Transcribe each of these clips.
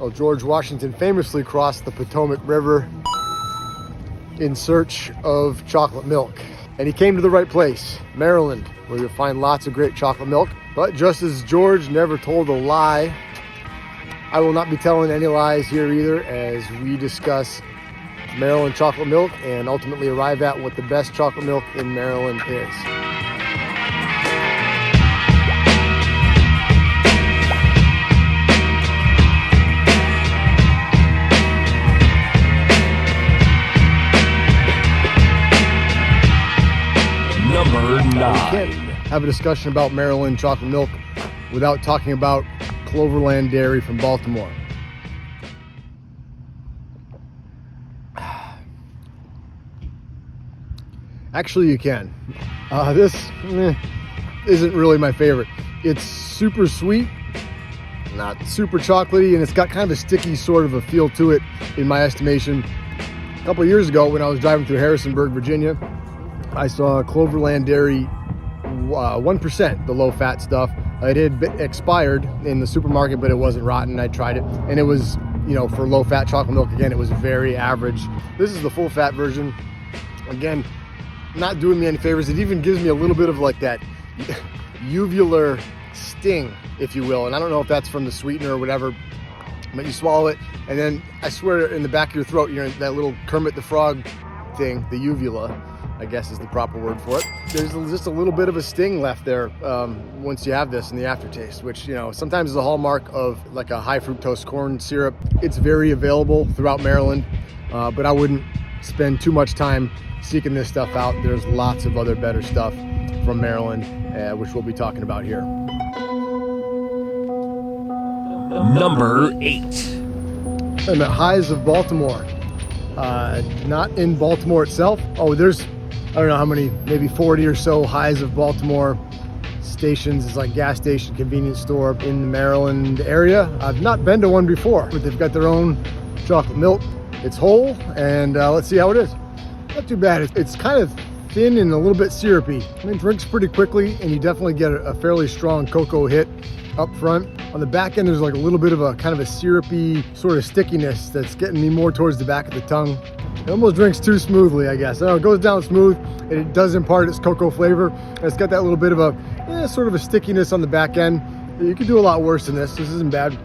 Well, George Washington famously crossed the Potomac River in search of chocolate milk. And he came to the right place, Maryland, where you'll find lots of great chocolate milk. But just as George never told a lie, I will not be telling any lies here either, as we discuss Maryland chocolate milk and ultimately arrive at what the best chocolate milk in Maryland is. Number 9. We can't have a discussion about Maryland chocolate milk without talking about Cloverland Dairy from Baltimore. Actually, you can. This isn't really my favorite. It's super sweet, not super chocolatey, and it's got kind of a sticky sort of a feel to it, in my estimation. A couple years ago, when I was driving through Harrisonburg, Virginia, I saw Cloverland Dairy 1%, the low-fat stuff. It had expired in the supermarket, but it wasn't rotten. I tried it, and it was, for low-fat chocolate milk, again, it was very average. This is the full-fat version. Again, not doing me any favors. It even gives me a little bit of like that uvular sting, if you will. And I don't know if that's from the sweetener or whatever, but you swallow it, and then I swear in the back of your throat, that little Kermit the Frog thing, the uvula, I guess is the proper word for it. There's just a little bit of a sting left there once you have this in the aftertaste, which, sometimes is a hallmark of like a high fructose corn syrup. It's very available throughout Maryland, but I wouldn't spend too much time seeking this stuff out. There's lots of other better stuff from Maryland, which we'll be talking about here. Number 8. I'm at Highs of Baltimore. Not in Baltimore itself. Oh, there's, I don't know how many, maybe 40 or so Highs of Baltimore stations. It's like gas station, convenience store in the Maryland area. I've not been to one before, but they've got their own chocolate milk. It's whole, and let's see how it is. Not too bad. It's kind of thin and a little bit syrupy. It drinks pretty quickly, and you definitely get a fairly strong cocoa hit up front. On the back end, there's like a little bit of a kind of a syrupy sort of stickiness that's getting me more towards the back of the tongue. It almost drinks too smoothly, I guess. I know, it goes down smooth, and it does impart its cocoa flavor. And it's got that little bit of a sort of a stickiness on the back end. You could do a lot worse than this. This isn't bad.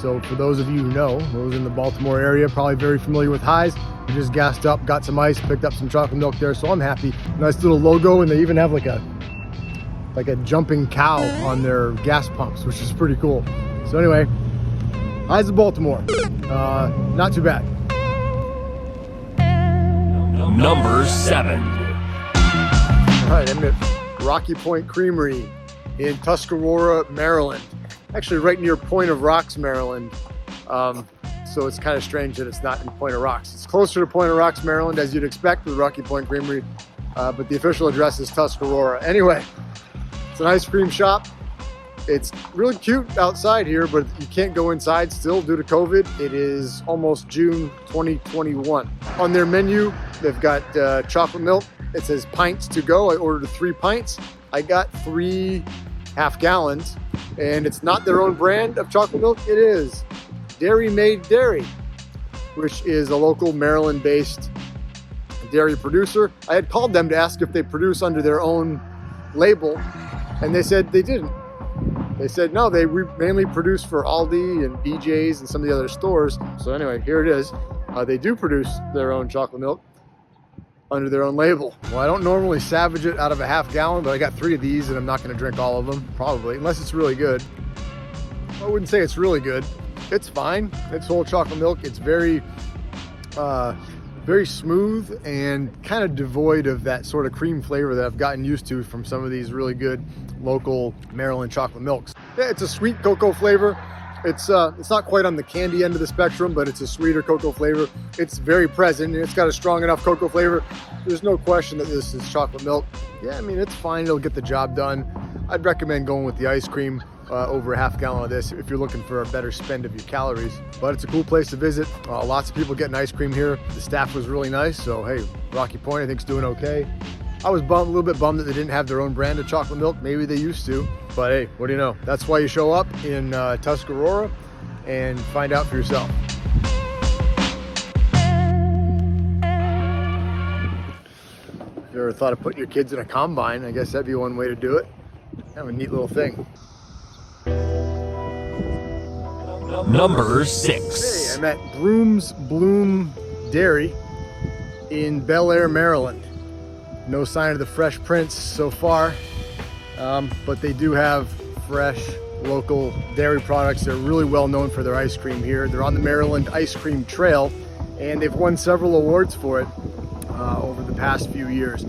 So for those of you who know, those in the Baltimore area, probably very familiar with Highs. We just gassed up, got some ice, picked up some chocolate milk there, so I'm happy. Nice little logo, and they even have like a jumping cow on their gas pumps, which is pretty cool. So anyway, Highs of Baltimore, not too bad. Number 7. All right, I'm at Rocky Point Creamery in Tuscarora, Maryland. Actually right near Point of Rocks, Maryland. So it's kind of strange that it's not in Point of Rocks. It's closer to Point of Rocks, Maryland, as you'd expect with Rocky Point Creamery, but the official address is Tuscarora. Anyway, it's an ice cream shop. It's really cute outside here, but you can't go inside still due to COVID. It is almost June 2021. On their menu, they've got chocolate milk. It says pints to go. I ordered 3 pints. I got 3 half gallons, and it's not their own brand of chocolate milk. It is Dairy Made Dairy, which is a local Maryland-based dairy producer. I had called them to ask if they produce under their own label, and they said they didn't. They said no, they mainly produce for Aldi and BJ's and some of the other stores. So anyway, here it is. They do produce their own chocolate milk under their own label. Well, I don't normally savage it out of a half gallon, but I got 3 of these, and I'm not going to drink all of them, probably, unless it's really good. I wouldn't say it's really good. It's fine. It's whole chocolate milk. It's very smooth and kind of devoid of that sort of cream flavor that I've gotten used to from some of these really good local Maryland chocolate milks. Yeah, it's a sweet cocoa flavor. It's not quite on the candy end of the spectrum, but it's a sweeter cocoa flavor. It's very present, and it's got a strong enough cocoa flavor. There's no question that this is chocolate milk. Yeah, I mean, it's fine. It'll get the job done. I'd recommend going with the ice cream over a half gallon of this if you're looking for a better spend of your calories. But it's a cool place to visit. Lots of people getting ice cream here. The staff was really nice. So, hey, Rocky Point I think is doing okay. I was a little bit bummed that they didn't have their own brand of chocolate milk. Maybe they used to, but hey, what do you know? That's why you show up in Tuscarora, and find out for yourself. If you ever thought of putting your kids in a combine, I guess that'd be one way to do it. Kind of a neat little thing. Number 6. Hey, I'm at Broom's Bloom Dairy in Bel Air, Maryland. No sign of the Fresh Prince so far, but they do have fresh local dairy products. They're really well known for their ice cream here. They're on the Maryland Ice Cream Trail, and they've won several awards for it over the past few years.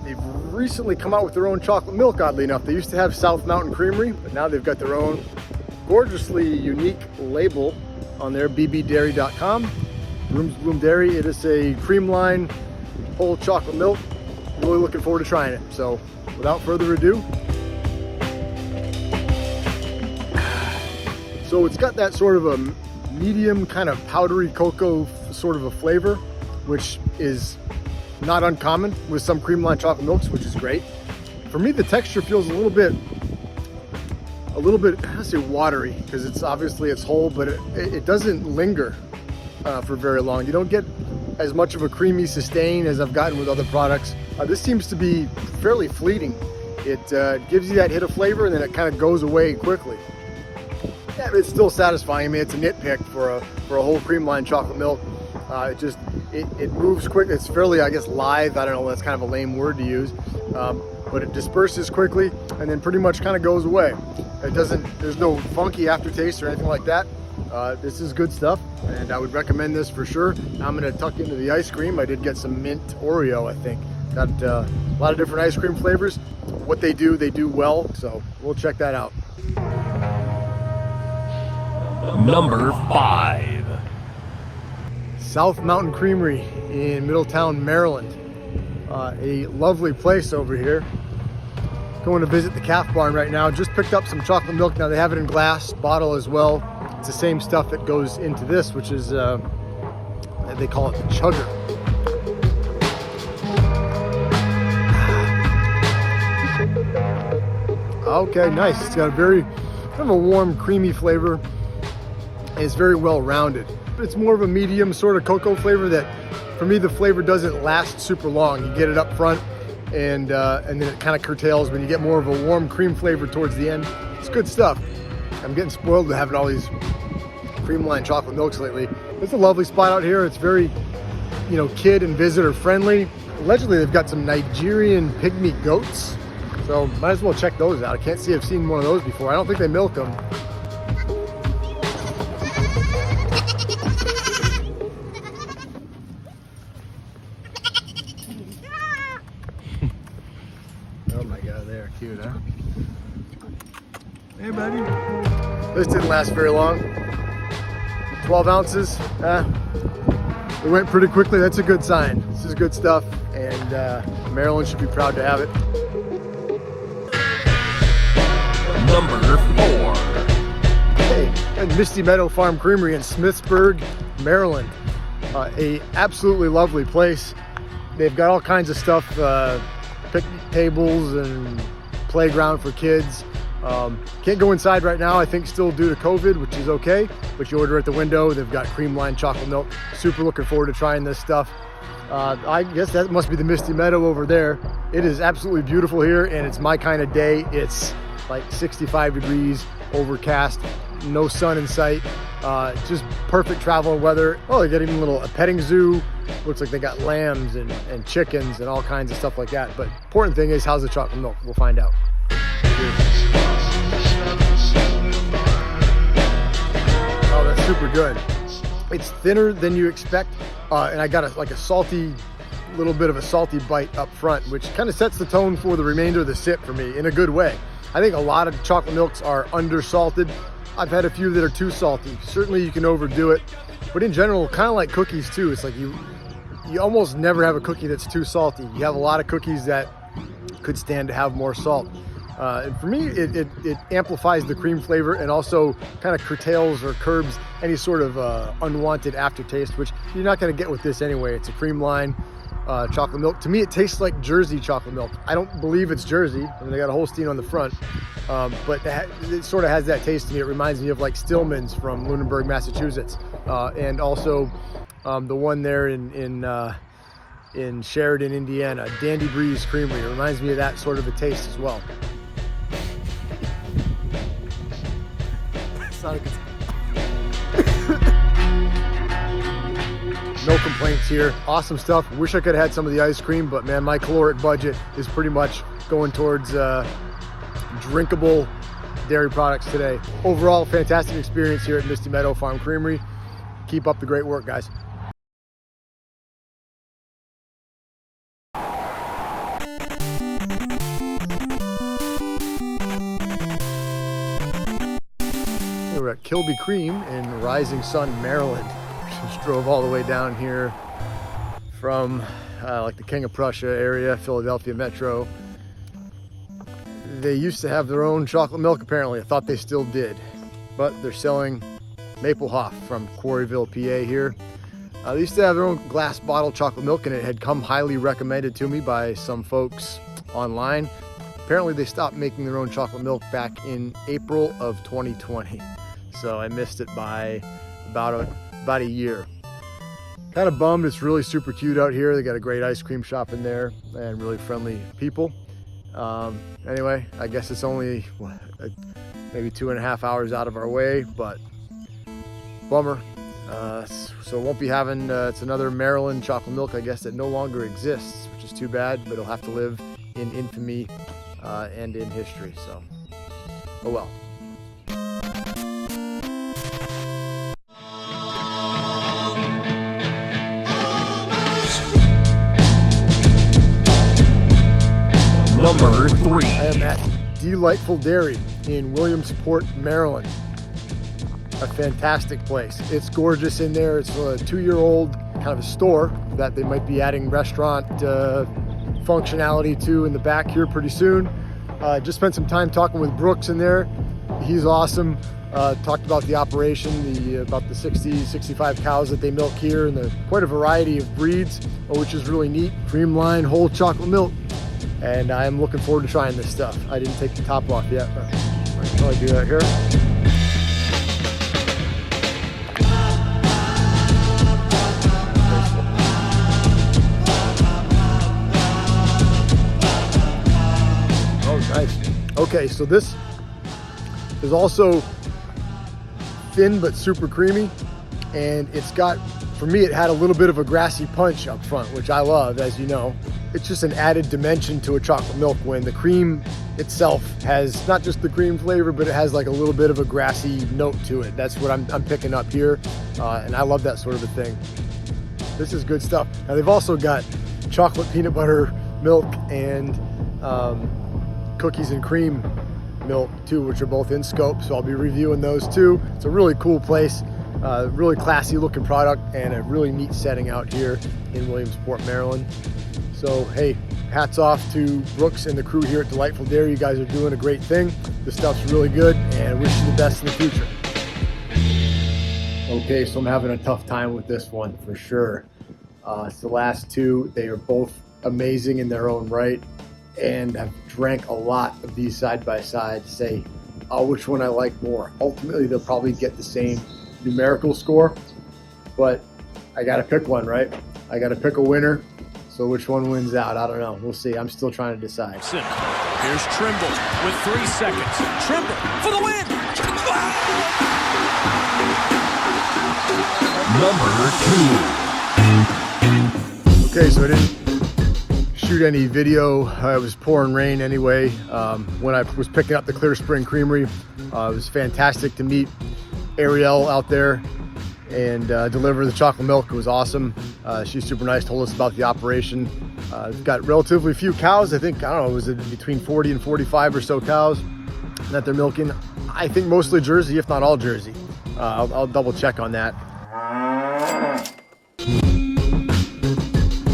They've recently come out with their own chocolate milk, oddly enough. They used to have Mountain Creamery, but now they've got their own gorgeously unique label on there, bbdairy.com. Broom's Bloom Dairy. It is a cream line, whole chocolate milk. Really looking forward to trying it. So without further ado, so it's got that sort of a medium kind of powdery cocoa sort of a flavor, which is not uncommon with some cream line chocolate milks, which is great. For me, the texture feels a little bit, I don't say watery, because it's obviously it's whole, but it doesn't linger for very long. You don't get as much of a creamy sustain as I've gotten with other products. This seems to be fairly fleeting. It gives you that hit of flavor and then it kind of goes away quickly. Yeah, it's still satisfying. I mean, it's a nitpick for a whole cream line chocolate milk. It moves quick. It's fairly, I guess, lithe. I don't know, that's kind of a lame word to use. But it disperses quickly and then pretty much kind of goes away. There's no funky aftertaste or anything like that. This is good stuff, and I would recommend this for sure. I'm gonna tuck into the ice cream. I did get some mint Oreo, I think. Got a lot of different ice cream flavors. What they do well, so we'll check that out. Number 5. Mountain Creamery in Middletown, Maryland. A lovely place over here. Going to visit the calf barn right now. Just picked up some chocolate milk. Now they have it in glass bottle as well. It's the same stuff that goes into this, which is, they call it the chugger. Okay, nice. It's got a very kind of a warm, creamy flavor. And it's very well rounded. It's more of a medium sort of cocoa flavor that, for me, the flavor doesn't last super long. You get it up front, and then it kind of curtails when you get more of a warm cream flavor towards the end. It's good stuff. I'm getting spoiled with having all these cream line chocolate milks lately. It's a lovely spot out here. It's very, kid and visitor friendly. Allegedly, they've got some Nigerian pygmy goats, so might as well check those out. I can't see I've seen one of those before. I don't think they milk them. Oh my God, they are cute, huh? Hey, buddy. This didn't last very long. 12 ounces. It went pretty quickly. That's a good sign. This is good stuff, and Maryland should be proud to have it. Number 4. Hey, and Misty Meadow Farm Creamery in Smithsburg, Maryland. A absolutely lovely place. They've got all kinds of stuff, picnic tables and playground for kids. Can't go inside right now, I think still due to COVID, which is okay, but you order at the window. They've got cream line chocolate milk. Super looking forward to trying this stuff. I guess that must be the Misty Meadow over there. It is absolutely beautiful here, and it's my kind of day. It's like 65 degrees, overcast, no sun in sight. Just perfect travel weather. Oh, they got even a petting zoo. Looks like they got lambs and chickens and all kinds of stuff like that. But important thing is, how's the chocolate milk? We'll find out. Oh, that's super good. It's thinner than you expect, and I got a salty, little bit of a salty bite up front, which kind of sets the tone for the remainder of the sip for me in a good way. I think a lot of chocolate milks are undersalted. I've had a few that are too salty. Certainly you can overdo it, but in general, kind of like cookies too. It's like you almost never have a cookie that's too salty. You have a lot of cookies that could stand to have more salt. And for me, it amplifies the cream flavor and also kind of curtails or curbs any sort of unwanted aftertaste, which you're not going to get with this anyway. It's a cream line. chocolate milk. To me, it tastes like Jersey chocolate milk. I don't believe it's Jersey. I mean, they got a Holstein on the front, but it sort of has that taste to me. It reminds me of like Stillman's from Lunenburg, Massachusetts, and also the one there in Sheridan, Indiana, Dandy Breeze Creamery. It reminds me of that sort of a taste as well. It's not a good No complaints here. Awesome stuff. Wish I could have had some of the ice cream, but man, my caloric budget is pretty much going towards drinkable dairy products today. Overall, fantastic experience here at Misty Meadow Farm Creamery. Keep up the great work, guys. We're at Kilby Cream in Rising Sun, Maryland. Just drove all the way down here from like the King of Prussia area, Philadelphia Metro. They used to have their own chocolate milk, apparently. I thought they still did, but they're selling Maple Hoff from Quarryville, PA here. They used to have their own glass bottle chocolate milk, and it had come highly recommended to me by some folks online. Apparently they stopped making their own chocolate milk back in April of 2020. So I missed it by about a year. Kind of bummed. It's really super cute out here. They got a great ice cream shop in there and really friendly people. Anyway, I guess it's only maybe 2.5 hours out of our way, but bummer. So won't be having, it's another Maryland chocolate milk, I guess, that no longer exists, which is too bad, but it'll have to live in infamy and in history. So, oh well. Number 3. I am at Deliteful Dairy in Williamsport, Maryland. A fantastic place. It's gorgeous in there. It's a 2-year-old kind of a store that they might be adding restaurant functionality to in the back here pretty soon. Just spent some time talking with Brooks in there. He's awesome. Talked about the operation, about the 60-65 cows that they milk here, and quite a variety of breeds, which is really neat. Cream line, whole chocolate milk. And I'm looking forward to trying this stuff. I didn't take the top off yet, but I can probably do that here. Oh, nice. Okay, so this is also thin but super creamy, and it's got, for me, it had a little bit of a grassy punch up front, which I love, as you know. It's just an added dimension to a chocolate milk when the cream itself has not just the cream flavor, but it has like a little bit of a grassy note to it. That's what I'm picking up here, and I love that sort of a thing. This is good stuff. Now they've also got chocolate peanut butter milk and cookies and cream milk too, which are both in scope, so I'll be reviewing those too. It's a really cool place, really classy looking product, and a really neat setting out here in Williamsport, Maryland. So hey, hats off to Brooks and the crew here at Deliteful Dairy. You guys are doing a great thing. This stuff's really good, and I wish you the best in the future. Okay, so I'm having a tough time with this one for sure. It's the last two. They are both amazing in their own right, and I've drank a lot of these side by side to say which one I like more. Ultimately, they'll probably get the same numerical score, but I gotta pick one, right? I gotta pick a winner. So which one wins out? I don't know. We'll see. I'm still trying to decide. Here's Trimble with 3 seconds. Trimble for the win. Number 2. Okay, so I didn't shoot any video. It was pouring rain anyway. When I was picking up the Clear Spring Creamery, it was fantastic to meet Ariel out there and deliver the chocolate milk. It was awesome. She's super nice, told us about the operation. We've got relatively few cows. I think, I don't know, was it between 40 and 45 or so cows that they're milking? I think mostly Jersey, if not all Jersey. I'll double check on that.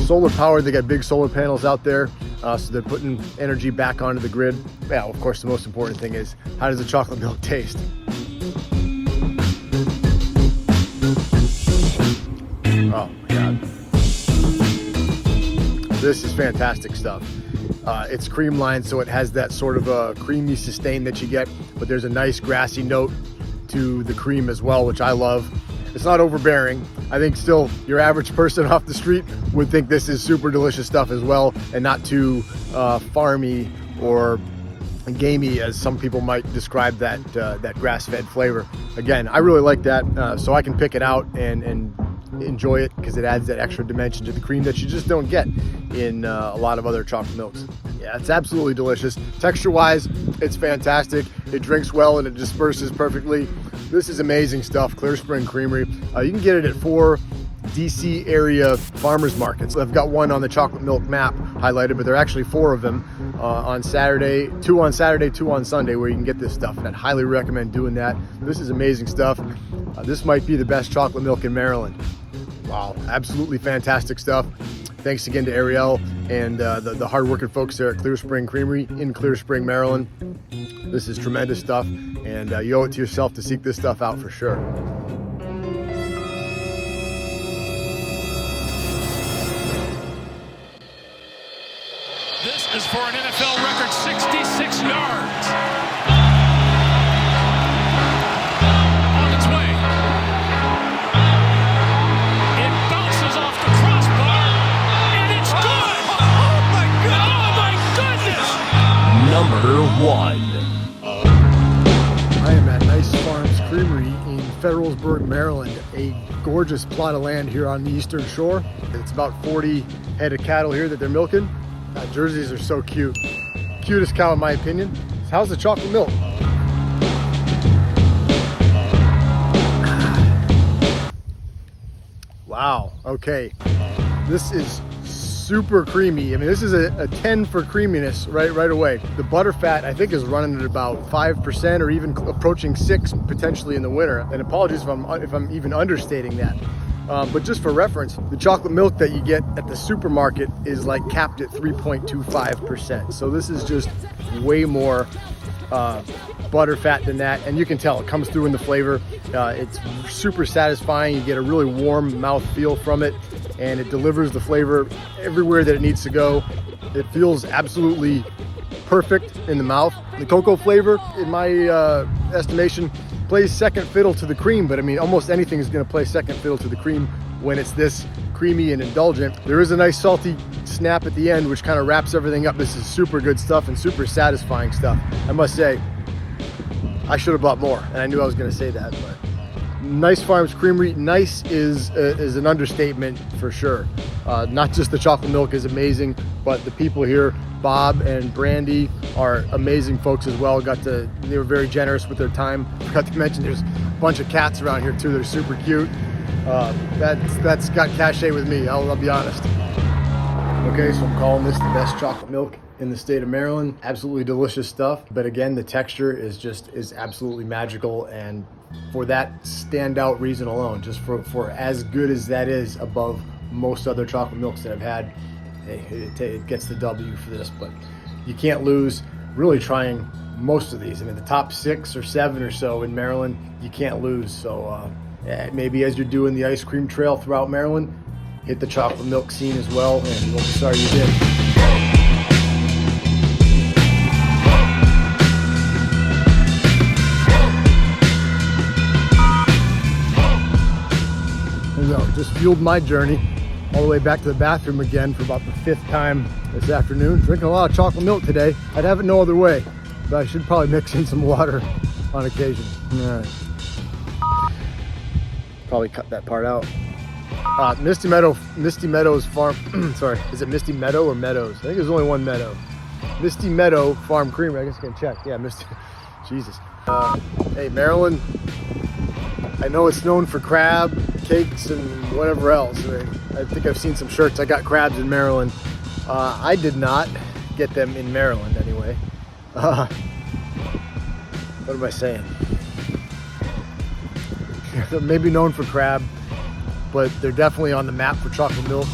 Solar powered, they got big solar panels out there, so they're putting energy back onto the grid. Yeah, of course, the most important thing is, how does the chocolate milk taste? Oh my God. This is fantastic stuff. It's cream lined, so it has that sort of a creamy sustain that you get, but there's a nice grassy note to the cream as well, which I love. It's not overbearing. I think still your average person off the street would think this is super delicious stuff as well, and not too farmy or gamey as some people might describe that grass-fed flavor. Again, I really like that, so I can pick it out and enjoy it because it adds that extra dimension to the cream that you just don't get in a lot of other chocolate milks. Yeah, it's absolutely delicious. Texture-wise, it's fantastic. It drinks well and it disperses perfectly. This is amazing stuff. Clear Spring Creamery. You can get it at 4 DC area farmers markets. I've got one on the chocolate milk map highlighted, but there are actually 4 of them on Saturday, 2 on Saturday, 2 on Sunday, where you can get this stuff, and I'd highly recommend doing that. This is amazing stuff. This might be the best chocolate milk in Maryland. Wow, absolutely fantastic stuff. Thanks again to Ariel and the hardworking folks there at Clear Spring Creamery in Clear Spring, Maryland. This is tremendous stuff, and you owe it to yourself to seek this stuff out for sure. This is for an NFL record 66 yards. On its way. It bounces off the crossbar, and it's good. Oh my goodness! Number 1. I am at Nice Farms Creamery in Federalsburg, Maryland, a gorgeous plot of land here on the Eastern Shore. It's about 40 head of cattle here that they're milking. Jerseys are so cute. Cutest cow in my opinion. How's the chocolate milk? Wow, okay. This is super creamy. I mean, this is a 10 for creaminess right away. The butter fat, I think, is running at about 5% or even approaching 6 potentially in the winter. And apologies if I'm even understating that. But just for reference, the chocolate milk that you get at the supermarket is like capped at 3.25%. So this is just way more butter fat than that. And you can tell it comes through in the flavor. It's super satisfying. You get a really warm mouth feel from it, and it delivers the flavor everywhere that it needs to go. It feels absolutely perfect in the mouth. The cocoa flavor, in my estimation, plays second fiddle to the cream, but I mean, almost anything is going to play second fiddle to the cream when it's this creamy and indulgent. There is a nice salty snap at the end, which kind of wraps everything up. This is super good stuff and super satisfying stuff. I must say, I should have bought more, and I knew I was going to say that, but Nice Farms Creamery. Nice is an understatement for sure. Not just the chocolate milk is amazing, but the people here, Bob and Brandy, are amazing folks as well. They were very generous with their time. Forgot to mention there's a bunch of cats around here too. They're super cute. That's got cachet with me, I'll be honest. Okay, so I'm calling this the best chocolate milk in the state of Maryland. Absolutely delicious stuff. But again, the texture is absolutely magical, and for that standout reason alone, just for as good as that is above most other chocolate milks that I've had, it gets the W for this. But you can't lose really trying most of these. I mean, the top 6 or 7 or so in Maryland, you can't lose. So maybe as you're doing the ice cream trail throughout Maryland, hit the chocolate milk scene as well, and you won't be sorry you did. There you go, just fueled my journey all the way back to the bathroom again for about the 5th time this afternoon. Drinking a lot of chocolate milk today. I'd have it no other way, but I should probably mix in some water on occasion. All right. Probably cut that part out. Misty Meadow's farm, sorry, is it Misty Meadow or Meadows? I think there's only one Meadow. Misty Meadow Farm Creamery, I guess I can check. Yeah, Misty, Jesus. Hey, Maryland, I know it's known for crab, cakes, and whatever else. I think I've seen some shirts. I got crabs in Maryland. I did not get them in Maryland anyway. What am I saying? They're maybe known for crab, but they're definitely on the map for chocolate milk.